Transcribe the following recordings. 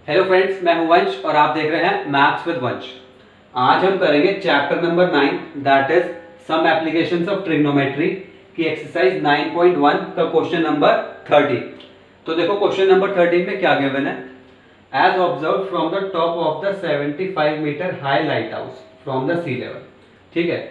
Hello friends, मैं हूं वंश और आप देख रहे हैं मैथ्स विद वंश। आज हम करेंगे chapter number 9 that is some applications of trigonometry की एक्सरसाइज 9.1 का क्वेश्चन नंबर 30। तो देखो क्वेश्चन नंबर 13 में क्या गिवन है। As observe from the top of the 75 metre high lighthouse from the sea level. ठीक है,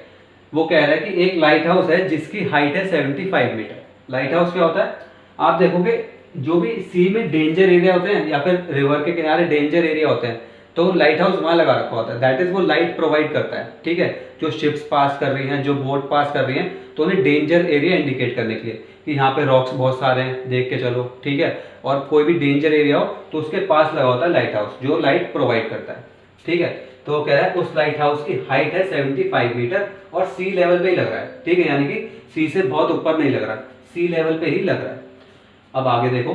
वो कह रहा है कि एक लाइट हाउस है जिसकी हाइट है 75 मीटर। लाइट हाउस क्या होता है, आप देखोगे जो भी सी में डेंजर एरिया होते हैं या फिर रिवर के किनारे डेंजर एरिया होते हैं तो लाइट हाउस वहां लगा रखा होता है। दैट इज वो लाइट प्रोवाइड करता है। ठीक है, जो शिप्स पास कर रही हैं, जो बोट पास कर रही हैं, तो उन्हें डेंजर एरिया इंडिकेट करने के लिए कि यहाँ पे रॉक्स बहुत सारे हैं, देख के चलो। ठीक है, और कोई भी डेंजर एरिया हो तो उसके पास लगा होता है लाइट हाउस जो लाइट प्रोवाइड करता है। ठीक है, तो वो कह रहा है उस लाइट हाउस की हाइट है 75 मीटर और सी लेवल पे ही लग रहा है। ठीक है, यानी कि सी से बहुत ऊपर नहीं लग रहा, सी लेवल पे ही लग रहा है। अब आगे देखो,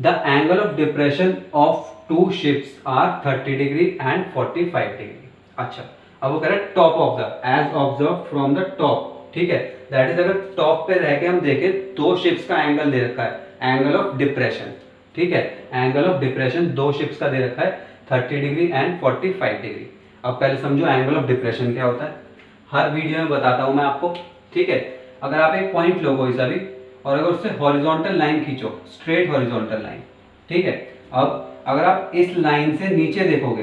the angle of depression of two ships are 30 degree and 45 degree. अच्छा, अब वो कह रहा है top of the, as observe from the top. ठीक है, दैट इज अगर टॉप पे रह के हम देखें दो शिप्स का एंगल दे रखा है, एंगल ऑफ डिप्रेशन। ठीक है, एंगल ऑफ डिप्रेशन दो शिप्स का दे रखा है 30 डिग्री एंड 45 डिग्री। अब पहले समझो एंगल ऑफ डिप्रेशन क्या होता है। हर वीडियो में बताता हूं मैं आपको। ठीक है, अगर आप एक पॉइंट लो कोई सा भी और अगर उससे हॉरिजॉन्टल लाइन खींचो, स्ट्रेट हॉरिजॉन्टल लाइन। ठीक है, अब अगर आप इस लाइन से नीचे देखोगे,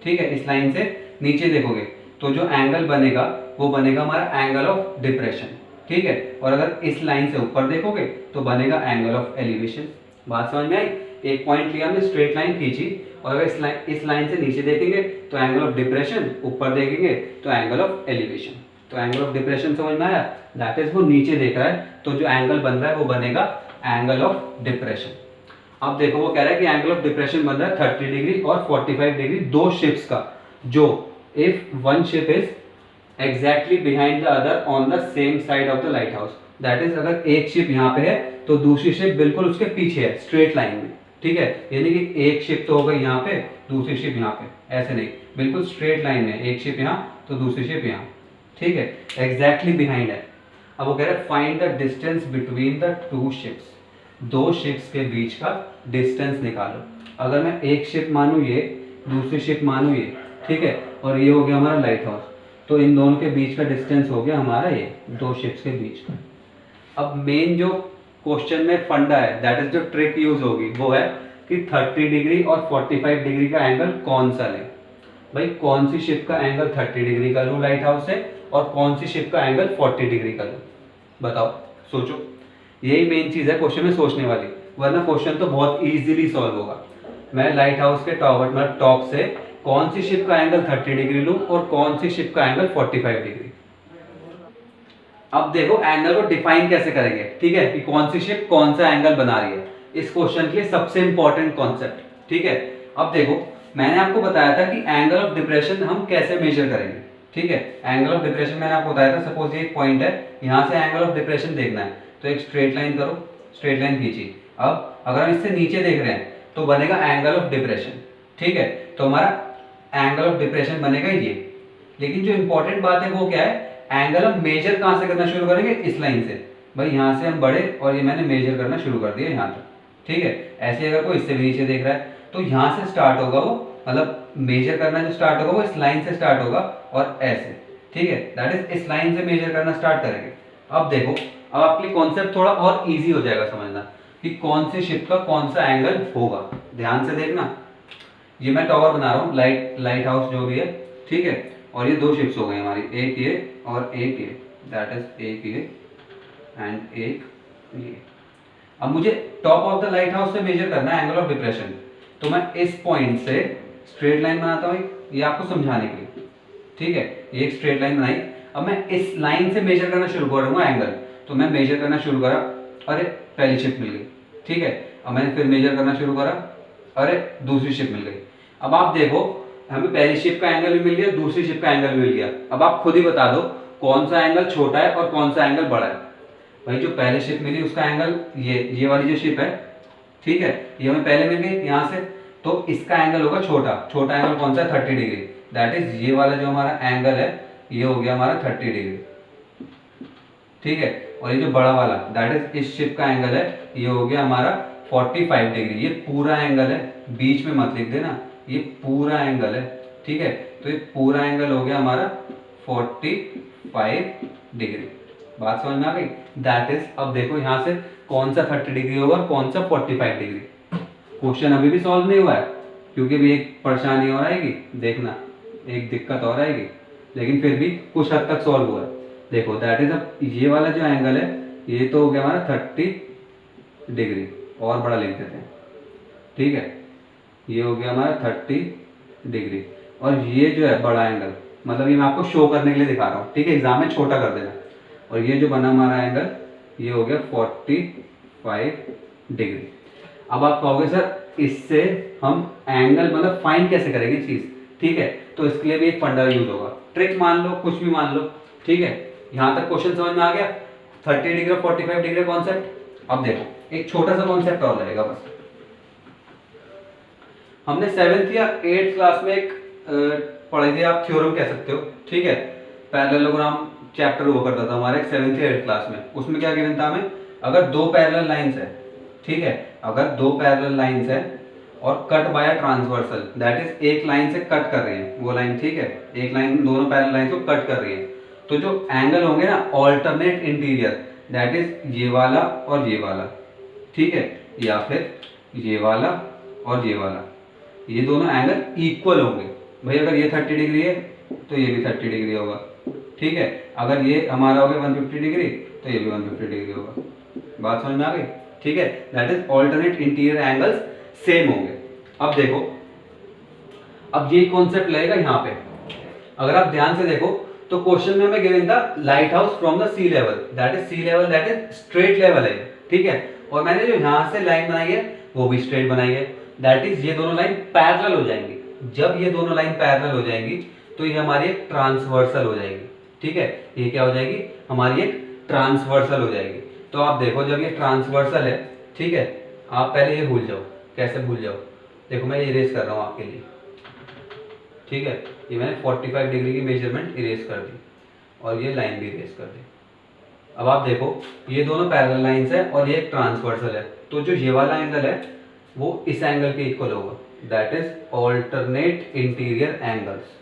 ठीक है, इस लाइन से नीचे देखोगे तो जो एंगल बनेगा वो बनेगा हमारा एंगल ऑफ डिप्रेशन। ठीक है, और अगर इस लाइन से ऊपर देखोगे तो बनेगा एंगल ऑफ एलिवेशन। बात समझ में आई? एक पॉइंट लिया हमने, स्ट्रेट लाइन खींची और अगर इस लाइन से नीचे देखेंगे तो एंगल ऑफ डिप्रेशन, ऊपर देखेंगे तो एंगल ऑफ एलिवेशन। तो एंगल ऑफ डिप्रेशन समझ में आया, दैट इज वो नीचे देख रहा है तो जो एंगल बन रहा है वो बनेगा एंगल ऑफ डिप्रेशन। अब देखो वो कह रहा है कि एंगल ऑफ डिप्रेशन बन रहा है 30 डिग्री और 45 डिग्री दो शिप्स का, जो if one ship is exactly behind the other on the same side of the lighthouse. That is अगर एक शिप यहाँ पे है तो दूसरी शिप बिल्कुल उसके पीछे है, स्ट्रेट लाइन में। ठीक है, यानी कि एक शिप तो हो गई यहाँ पे, दूसरी शिप यहाँ पे, ऐसे नहीं, बिल्कुल स्ट्रेट लाइन में, एक शिप यहाँ तो दूसरी शिप यहाँ। ठीक है, एग्जैक्टली बिहाइंड है। अब वो कह रहा है find the distance between the two ships. दो शिप्स के बीच का डिस्टेंस निकालो। अगर मैं एक शिप मानूं ये, दूसरी शिप मानूं ये, ठीक है, और ये हो गया हमारा लाइट हाउस, तो इन दोनों के बीच का डिस्टेंस हो गया हमारा ये दो शिप्स के बीच का। अब मेन जो क्वेश्चन में फंडा है, दैट इज जो ट्रिक यूज होगी वो है कि 30 डिग्री और 45 डिग्री का एंगल कौन सा लें। भाई कौन सी शिप का एंगल 30 डिग्री का लूं लाइट हाउस से और कौन सी शिप का एंगल 40 डिग्री का लूं, बताओ, सोचो। यही मेन चीज है क्वेश्चन में सोचने वाली, वरना क्वेश्चन तो बहुत इजीली सॉल्व होगा। मैं लाइट हाउस के टॉप से कौन सी शिप का एंगल 30 डिग्री लूं और कौन सी शिप का एंगल 45 डिग्री। अब देखो एंगल को डिफाइन कैसे करेंगे। ठीक है, कि कौन सी शिप कौन सा एंगल बना रही है, इस क्वेश्चन के लिए सबसे इंपॉर्टेंट कॉन्सेप्ट। ठीक है, अब देखो मैंने आपको बताया था कि एंगल ऑफ डिप्रेशन हम कैसे मेजर करेंगे। ठीक है, एंगल ऑफ डिप्रेशन मैंने आपको बताया था, सपोज ये एक पॉइंट है, यहाँ से एंगल ऑफ डिप्रेशन देखना है तो एक स्ट्रेट लाइन करो, स्ट्रेट लाइन खींची। अब अगर हम इससे नीचे देख रहे हैं तो बनेगा एंगल ऑफ डिप्रेशन। ठीक है, तो हमारा एंगल ऑफ डिप्रेशन बनेगा ये। लेकिन जो इंपॉर्टेंट बात है वो क्या है, एंगल हम मेजर कहां से करना शुरू करेंगे, इस लाइन से। भाई यहाँ से हम बढ़े और ये मैंने मेजर करना शुरू कर दिया यहाँ तक। ठीक है, ऐसे अगर कोई इससे भी नीचे देख रहा है तो यहाँ से स्टार्ट होगा वो, मतलब मेजर करना जो स्टार्ट होगा वो इस लाइन से स्टार्ट होगा और ऐसे। ठीक है, दैट इज इस लाइन से मेजर करना स्टार्ट करेंगे। अब देखो, अब आपके लिए कॉन्सेप्ट थोड़ा और इजी हो जाएगा समझना कि कौन सी शिप का कौन सा एंगल होगा। ध्यान से देखना, ये मैं टावर बना रहा हूँ, लाइट हाउस जो भी है। ठीक है, और ये दो शिप्स हो गई हमारी, एक ये और एक ये, दैट इज एक ये एंड एक ये। अब मुझे top of the light house से मेजर करना है एंगल ऑफ डिप्रेशन, तो मैं इस पॉइंट से स्ट्रेट लाइन बनाता हूँ, ये आपको समझाने के लिए। ठीक है, ये एक स्ट्रेट लाइन बनाई। अब मैं इस लाइन से मेजर करना शुरू करूंगा एंगल, तो मैं मेजर करना शुरू करा, अरे पहली शिप मिल गई। ठीक है, अब मैंने फिर मेजर करना शुरू करा, अरे दूसरी शिप मिल गई। अब आप देखो हमें पहली शिप का एंगल भी मिल गया, दूसरी शिप का एंगल भी मिल गया। अब आप खुद ही बता दो कौन सा एंगल छोटा है और कौन सा एंगल बड़ा है। भाई जो पहले शिप मिली उसका एंगल ये वाली जो शिप है, ठीक है, ये हमें पहले मिल गई यहाँ से, तो इसका एंगल होगा छोटा। छोटा एंगल कौन सा है, 30 डिग्री। दैट इज ये वाला जो हमारा एंगल है ये हो गया हमारा 30 डिग्री। ठीक है, और ये जो बड़ा वाला दैट इज इस शिप का एंगल है, ये हो गया हमारा 45 डिग्री, ये पूरा एंगल है, बीच में मत लिख देना, ये पूरा एंगल है, ठीक है। तो ये पूरा एंगल हो गया हमारा 45 डिग्री। बात समझ में आ गई? दैट इज, अब देखो यहाँ से कौन सा 30 डिग्री होगा और कौन सा 45 डिग्री। क्वेश्चन अभी भी सॉल्व नहीं हुआ है क्योंकि भी एक परेशानी और आएगी, देखना एक दिक्कत और आएगी, लेकिन फिर भी कुछ हद तक सॉल्व हुआ है। देखो दैट इज, अब ये वाला जो एंगल है ये तो हो गया हमारा 30 डिग्री, और बड़ा लिख देते हैं, ठीक है। ये हो गया हमारा 30 डिग्री, और ये जो है बड़ा एंगल, मतलब ये मैं आपको शो करने के लिए दिखा रहा हूँ, ठीक है, एग्जाम में छोटा कर देना। और ये जो बना हमारा एंगल ये हो गया 45 डिग्री। अब आप कहोगे सर इससे हम एंगल मतलब फाइंड कैसे करेंगे चीज, ठीक है। तो इसके लिए भी एक फंडा यूज होगा, ट्रिक मान लो, कुछ भी मान लो, ठीक है। यहाँ तक क्वेश्चन समझ में आ गया, 30 डिग्री और 45 डिग्री कॉन्सेप्ट। अब देखो एक छोटा सा कॉन्सेप्ट और रहेगा बस। हमने 7th या 8th क्लास में एक पढ़ी थी, आप थ्योरम कह सकते हो, ठीक है। पैरेललोग्राम चैप्टर वो करता था हमारे 7th या 8th क्लास में। उसमें क्या गिवन था हमें, अगर दो पैरेलल लाइंस है, ठीक है, अगर दो पैरेलल लाइंस है और cut by a transversal, that is एक लाइन से कट कर रही है वो लाइन, ठीक है, एक लाइन दोनों पैरेलल लाइन को कट कर रही है, तो जो एंगल होंगे ना ऑल्टरनेट इंटीरियर, दैट इज ये वाला और ये वाला, ठीक है, या फिर ये वाला और ये वाला, ये दोनों एंगल इक्वल होंगे। भाई अगर ये 30 डिग्री है तो ये भी 30 डिग्री होगा, ठीक है। अगर ये हमारा हो गया 150 डिग्री तो ये भी 150 डिग्री होगा। बात समझ में आ गई, ठीक है। That is alternate interior angles same होंगे। अब देखो, अब ये कॉन्सेप्ट लगेगा यहाँ पे, अगर आप ध्यान से देखो तो क्वेश्चन में हमें गिवन था lighthouse from the sea level, that is sea level, that is straight level है, ठीक है। और मैंने जो यहाँ से लाइन बनाई है वो भी स्ट्रेट बनाई है, दैट इज ये दोनों लाइन पैरेलल हो जाएंगी। जब ये दोनों लाइन पैरेलल हो जाएंगी तो ये हमारी एक ट्रांसवर्सल हो जाएगी, ठीक है। ये क्या हो जाएगी, हमारी एक ट्रांसवर्सल हो जाएगी। तो आप देखो जब ये ट्रांसवर्सल है, ठीक है, आप पहले ये भूल जाओ, कैसे भूल जाओ, देखो मैं इरेज कर रहा हूँ आपके लिए, ठीक है। ये मैंने 45 डिग्री की मेजरमेंट इरेज कर दी और ये लाइन भी इरेज कर दी। अब आप देखो ये दोनों पैरेलल लाइंस है और ये एक ट्रांसवर्सल है, तो जो ये वाला एंगल है वो इस एंगल के इक्वल होगा, that is alternate interior angles,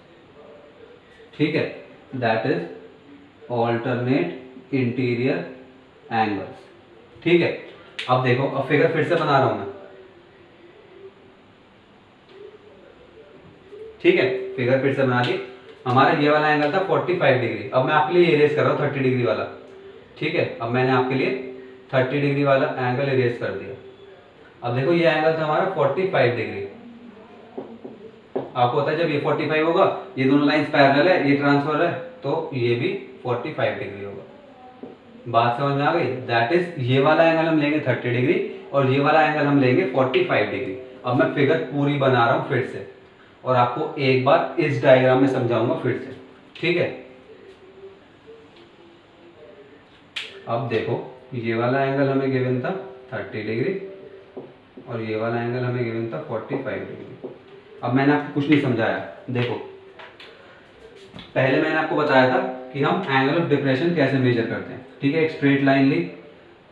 ठीक है, that is alternate interior angles, ठीक है। अब देखो, अब फिगर फिर से बना रहा हूं मैं, ठीक है, फिगर फिर से बना दी। हमारा ये वाला एंगल था 45 डिग्री, अब मैं आपके लिए इरेज कर रहा हूँ 30 डिग्री वाला, ठीक है। अब मैंने आपके लिए 30 डिग्री वाला एंगल इरेज कर दिया। अब देखो ये एंगल था हमारा 45 डिग्री, आपको पता है जब ये 45 होगा, ये दोनों लाइंस पैरेलल है, ये ट्रांसफर है, तो ये भी 45 डिग्री होगा। बात समझ में आ गई, दैट इज ये वाला एंगल हम लेंगे 30 डिग्री और ये वाला एंगल हम लेंगे 45 डिग्री। अब मैं फिगर पूरी बना रहा हूं फिर से और आपको एक बार इस डायग्राम में समझाऊंगा फिर से, ठीक है। अब देखो ये वाला एंगल हमें गिवन था 30 डिग्री और ये वाला एंगल हमें गिवन था 45 डिग्री। अब मैंने आपको कुछ नहीं समझाया, देखो पहले मैंने आपको बताया था कि हम एंगल ऑफ डिप्रेशन कैसे मेजर करते हैं, ठीक है। एक स्ट्रेट लाइन ली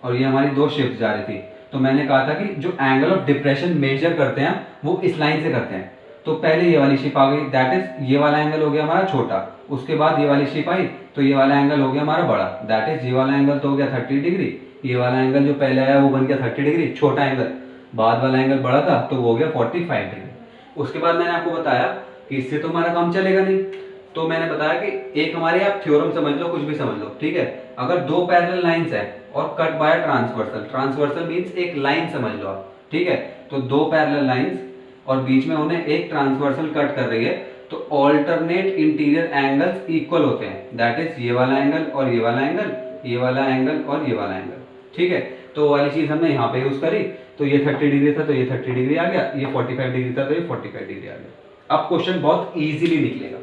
और ये हमारी दो शिफ्ट जा रही थी, तो मैंने कहा था कि जो एंगल ऑफ डिप्रेशन मेजर करते हैं वो इस लाइन से करते हैं। तो पहले ये वाली शिप आ गई, दैट इज ये वाला एंगल हो गया हमारा छोटा, उसके बाद ये वाली शिप आई तो ये वाला एंगल हो गया हमारा बड़ा, दैट इज ये वाला एंगल तो हो गया 30 डिग्री, ये वाला एंगल जो पहले आया वो बन गया 30 डिग्री छोटा एंगल, बाद वाला एंगल बड़ा था तो वो हो गया 45 डिग्री। उसके बाद मैंने आपको बताया कि इससे तो हमारा काम चलेगा नहीं, तो मैंने बताया कि एक हमारे आप थ्योरम समझ लो, कुछ भी समझ लो, ठीक है। अगर दो पैरेलल लाइंस है और cut by transversal, transversal means एक लाइन समझ लो आप, ठीक है। तो दो पैरेलल लाइंस और बीच में उन्हें एक ट्रांसवर्सल कट कर रही है, तो ऑल्टरनेट इंटीरियर एंगल्स इक्वल होते हैं, दैट इज ये वाला एंगल और ये वाला एंगल, ये वाला एंगल और ये वाला एंगल, ठीक है। तो वाली चीज हमने यहाँ पे यूज करी, तो ये 30 डिग्री था तो ये 30 डिग्री आ गया, ये 45 डिग्री था तो ये 45 डिग्री आ गया। अब क्वेश्चन बहुत इजीली निकलेगा,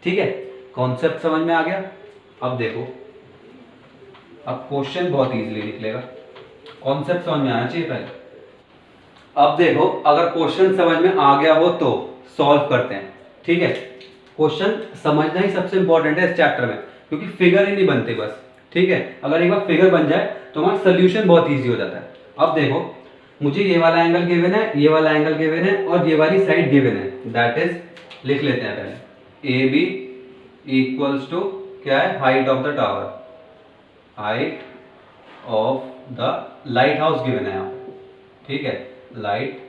ठीक है। कॉन्सेप्ट समझ में आ गया। अब देखो, अब क्वेश्चन बहुत इजीली निकलेगा, कॉन्सेप्ट समझ में आना चाहिए पहले। अब देखो, अगर क्वेश्चन समझ में आ गया हो तो सॉल्व करते हैं, ठीक है। क्वेश्चन समझना ही सबसे इंपॉर्टेंट है इस चैप्टर में, क्योंकि फिगर ही नहीं बनते बस, ठीक है। अगर एक बार फिगर बन जाए तो हमारा सोल्यूशन बहुत इजी हो जाता है। अब देखो, मुझे ये वाला एंगल गिवन है, ये वाला एंगल गिवन है और ये वाली साइड गिवन है, दैट इज लिख लेते हैं पहले ए बी इक्वल्स टू क्या है, height of the tower, height of the lighthouse given है यहाँ, ठीक है, light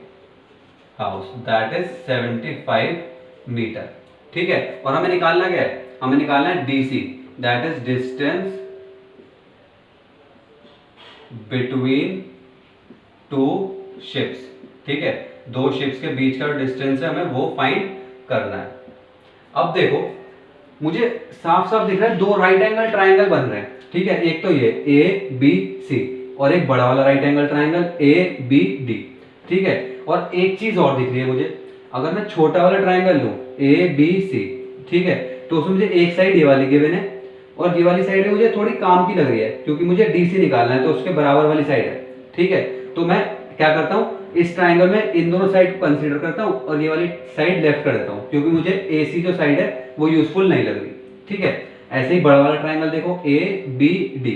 house that is 75 metre, ठीक है। और हमें निकालना क्या है, हमें निकालना है DC, that is distance between two ships, ठीक है, दो शिप्स के बीच का डिस्टेंस है, हमें वो फाइंड करना है। अब देखो मुझे साफ साफ दिख रहा है दो राइट एंगल ट्राइंगल बन रहे हैं, ठीक है, एक तो ये ए बी सी और एक बड़ा वाला right angle triangle A B D, ठीक है। और एक चीज और दिख रही है मुझे, अगर मैं छोटा वाला ट्राइंगल लूं ए बी सी, ठीक है, तो उसमें मुझे एक साइड ये वाली गिवन है और ये वाली साइड मुझे थोड़ी काम की लग रही है क्योंकि मुझे डीसी निकालना है, तो उसके बराबर वाली साइड है, ठीक है। तो मैं क्या करता हूँ, इस ट्राइंगल में इन दोनों साइड को कंसीडर करता हूँ और ये वाली साइड लेफ्ट कर देता हूँ क्योंकि मुझे एसी जो साइड है वो यूजफुल नहीं लग रही, ठीक है। ऐसे ही बड़ा वाला ट्राइंगल देखो ए बी डी,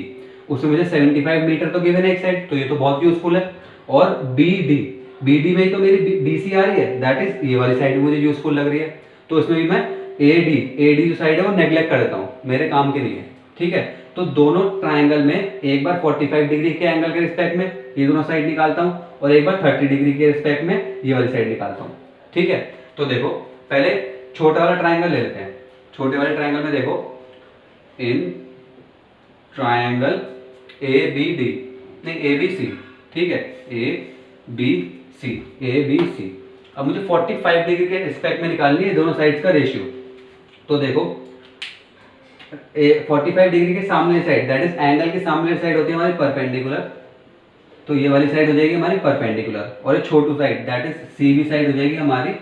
उसमें मुझे 75 मीटर तो गिवन है एक साइड, तो ये तो बहुत यूजफुल है। और बी डी में तो मेरी डीसी आ रही है, दैट इज ये वाली साइड मुझे यूजफुल लग रही है, तो इसमें भी मैं ए डी जो साइड है वो नेग्लेक्ट कर देता हूँ, मेरे काम की नहीं है, ठीक है। तो दोनों ट्राइंगल में एक बार 45 डिग्री के एंगल के रिस्पेक्ट में ये दोनों साइड निकालता हूँ और एक बार 30 डिग्री के रिस्पेक्ट में ये वाली साइड निकालता हूँ, ठीक है। तो देखो पहले छोटा वाला ट्राइंगल ले लेते हैं, छोटे वाले ट्राइंगल में देखो in triangle A B D, नहीं ए बी सी, ठीक है, ए बी सी। अब मुझे 45 डिग्री के रिस्पेक्ट में निकालनी है दोनों साइड्स का रेशियो। तो देखो 45 डिग्री के सामने साइड, दैट इज एंगल के सामने साइड होती है हमारी परपेंडिकुलर, तो ये वाली साइड हो जाएगी हमारी परपेंडिकुलर, और एक छोटू side that is CB side हो जाएगी हमारी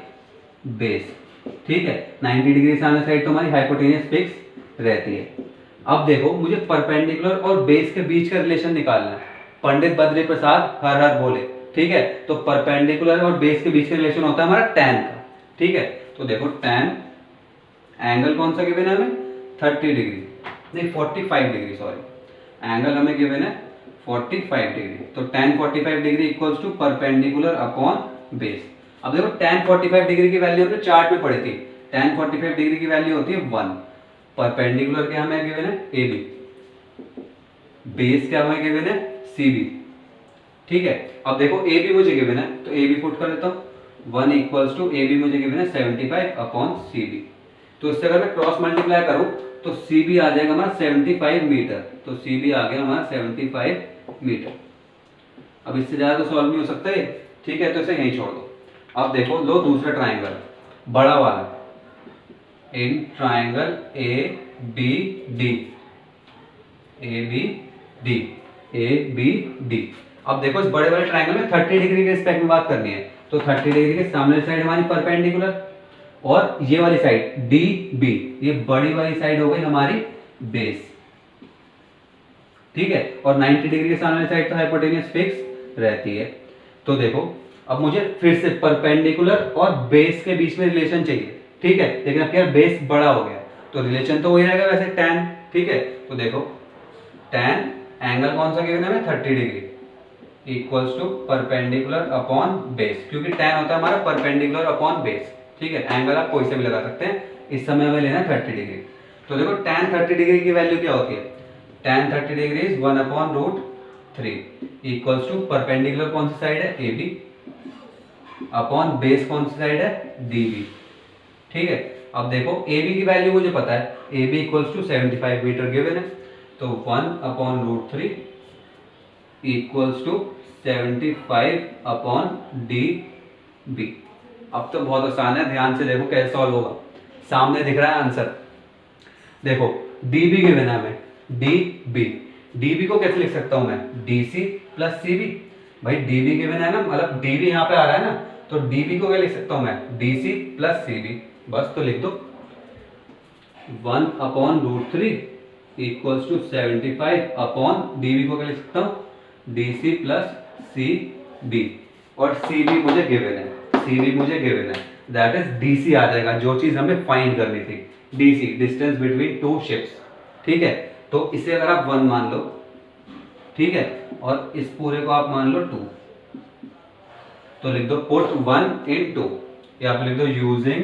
बेस, ठीक है। 90 डिग्री सामने साइड तो हमारी हाइपोटेनियस फिक्स रहती है। अब देखो मुझे परपेंडिकुलर और बेस के बीच का रिलेशन निकालना है, पंडित बद्री प्रसाद हर हर बोले, ठीक है। तो परपेंडिकुलर और बेस के बीच का रिलेशन होता है हमारा tan का, ठीक है। तो देखो tan एंगल कौन सा गिवन है हमें, 30 डिग्री, नहीं 45 डिग्री, सॉरी, एंगल हमें गिवन है 45 डिग्री, तो tan 45 degree equals to perpendicular upon base. अब देखो tan 45 डिग्री की वैल्यू हमने चार्ट में पढ़ी थी, tan 45 डिग्री की वैल्यू होती है 1, परपेंडिकुलर क्या हमें गिवन है ए बी, बेस क्या हमें गिवन है सी बी, ठीक है। अब देखो ए बी मुझे गिवन है तो ए बी पुट कर देता हूँ, 1 इक्वल्स टू ए बी मुझे गिवन है 75 अपॉन सी बी, तो इससे अगर मैं क्रॉस मल्टीप्लाई करूं तो सी बी आ जाएगा हमारा 75 मीटर, तो सी बी आ गया हमारा 75 मीटर। अब इससे ज्यादा तो सॉल्व नहीं हो सकता है, ठीक है, तो इसे यहीं छोड़ दो। अब देखो लो दूसरा ट्राइंगल बड़ा वाला, in triangle A B D, A B D, A B D. अब देखो इस बड़े वाले ट्राइंगल में 30 डिग्री के रिस्पेक्ट में बात करनी है, तो 30 डिग्री के सामने साइड हमारी परपेंडिकुलर और ये वाली साइड डी बी, ये बड़ी वाली साइड हो गई हमारी बेस, ठीक है। और 90 डिग्री के सामने साइड तो हाइपोटेनियस फिक्स रहती है। तो देखो अब मुझे फिर से परपेंडिकुलर और बेस के बीच में रिलेशन चाहिए, ठीक है, लेकिन अब क्या बेस बड़ा हो गया तो रिलेशन तो वही रहेगा वैसे tan, ठीक है। तो देखो tan एंगल कौन सा गिवन है हमें 30 degree equals to perpendicular upon base, क्योंकि tan होता है हमारा परपेंडिकुलर अपॉन बेस, ठीक है। एंगल आप कोई से भी लगा सकते हैं, इस समय हमें लेना है 30 डिग्री। तो देखो tan 30 डिग्री की वैल्यू क्या होती है, tan 30 degree is 1 upon root 3 equals to perpendicular कौन सी साइड है ए बी अपॉन बेस कौन सी साइड है डी बी, ठीक है। अब देखो ए बी की वैल्यू मुझे पता है, A B equals to 75 metre given है, तो 1 upon root 3 equals to 75 upon D B. अब तो बहुत आसान है, ध्यान से देखो कैसे सॉल्व होगा, सामने दिख रहा है आंसर। देखो डी बी गिवन है हमें, डी बी को कैसे लिख सकता हूं मैं, D C plus C B, भाई डी बी गिवन है ना, मतलब डी बी यहाँ पे आ रहा है ना, तो डी बी को क्या लिख सकता हूं मैं, D C plus C B, बस तो लिख दो 1 upon root 3 equals to 75 upon D B को क्या लिख सकता हूं, D C plus C B, और सी बी मुझे गिवन है, सी बी मुझे गिवन है, दैट इज डी सी आ जाएगा, जो चीज हमें फाइंड करनी थी, D C distance between two ships, ठीक है। तो इसे अगर आप 1 मान लो, ठीक है, और इस पूरे को आप मान लो 2, तो लिख दो पुट 1 इन 2, या फिर लिख दो यूजिंग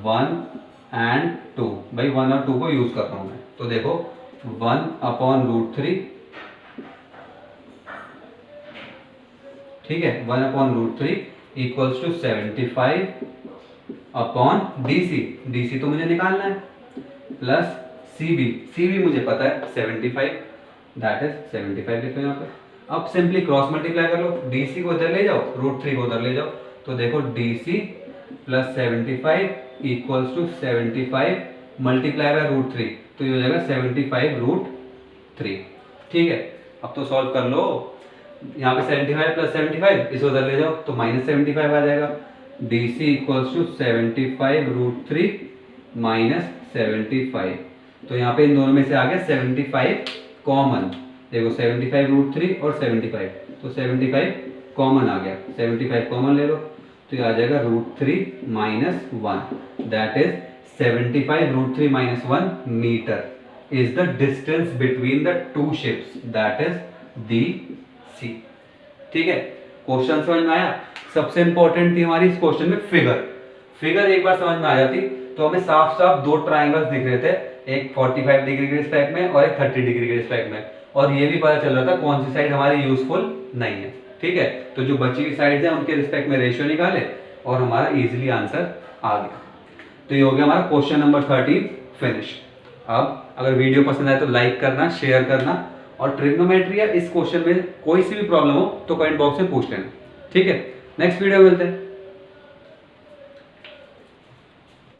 1 एंड 2। भाई 1 और 2 को यूज कर रहा हूं मैं, तो देखो 1/√3, ठीक है, 1/√3 equals to 75 upon DC, DC तो मुझे निकालना है, प्लस CB मुझे पता है 75, दैट इज 75 लिखो यहाँ पे। अब सिंपली क्रॉस मल्टीप्लाई कर लो, DC को इधर ले जाओ, √3 को उधर ले जाओ, तो देखो DC plus 75 equals to 75 multiply by √3, तो ये हो जाएगा 75√3। ठीक है, अब तो सॉल्व कर लो, यहाँ पे 75 प्लस 75 इसे उधर ले जाओ तो -75 आ जाएगा। DC इक्वल्स टू 75√3 माइनस 75, तो यहाँ पे इन दोनों में से आ गया 75 कॉमन, देखो 75√3 और 75, तो 75 कॉमन आ गया, 75 कॉमन ले लो तो ये आ जाएगा √3 minus 1, that is 75√3 minus 1 metre is the distance between the two ships, that is DC। ठीक है, क्वेश्चन समझ में आया। सबसे इंपॉर्टेंट थी हमारी इस क्वेश्चन में फिगर एक बार समझ में आ जाती तो हमें साफ साफ दो ट्राइंगल्स दिख रहे थे, एक 45 डिग्री के रिस्पेक्ट में और एक 30 डिग्री के रिस्पेक्ट में, और ये भी पता चल रहा था कौन सी साइड हमारी यूजफुल नहीं है। ठीक है, तो जो बची हुई साइड्स हैं उनके रिस्पेक्ट में रेशियो निकाले और हमारा इजीली आंसर आ गया। तो ये हो गया हमारा क्वेश्चन नंबर 13 फिनिश। अब अगर वीडियो पसंद आए तो लाइक करना, शेयर करना, और ट्रिग्नोमेट्री या इस क्वेश्चन में कोई सी भी प्रॉब्लम हो तो कमेंट बॉक्स में पूछ लेना। ठीक है, नेक्स्ट वीडियो मिलते हैं।